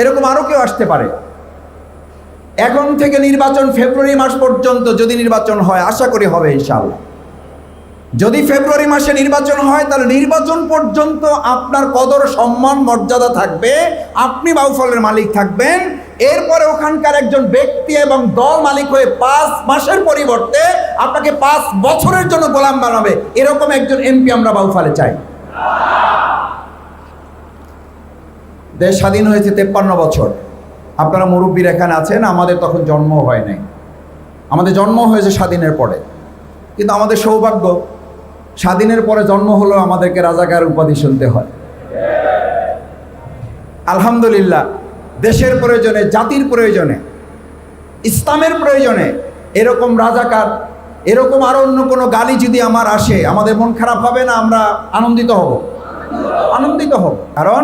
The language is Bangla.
এরকম আরও কেউ আসতে পারে। এখন থেকে নির্বাচন ফেব্রুয়ারি মাস পর্যন্ত যদি নির্বাচন হয়, আশা করি হবে ইনশাআল্লাহ। যদি ফেব্রুয়ারি মাসে নির্বাচন হয় তাহলে নির্বাচন পর্যন্ত আপনার কদর সম্মান মর্যাদা থাকবে, আপনি বাউফলের মালিক থাকবেন। এরপরে ওখানকার একজন ব্যক্তি এবং দল মালিক হয়ে 5 মাসের পরিবর্তে আপনাকে 5 বছরের জন্য গোলাম বানাবে, এরকম একজন এমপি আমরা বাউফলে চাই। দেশ স্বাধীন হয়েছে 53 বছর। আপনারা মুরব্বীর এখানে আছেন, আমাদের তখন জন্ম হয় নাই, আমাদের জন্ম হয়েছে স্বাধীনের পরে। কিন্তু আমাদের সৌভাগ্য, স্বাধীনের পরে জন্ম হলেও আমাদেরকে রাজাকার উপাধি শুনতে হয়। আলহামদুলিল্লাহ, দেশের প্রয়োজনে, জাতির প্রয়োজনে, ইসলামের প্রয়োজনে এরকম রাজাকার, এরকম আরো অন্য কোনো গালি যদি আমার আসে, আমাদের মন খারাপ হবে না? আমরা আনন্দিত হব, আনন্দিত হব। কারণ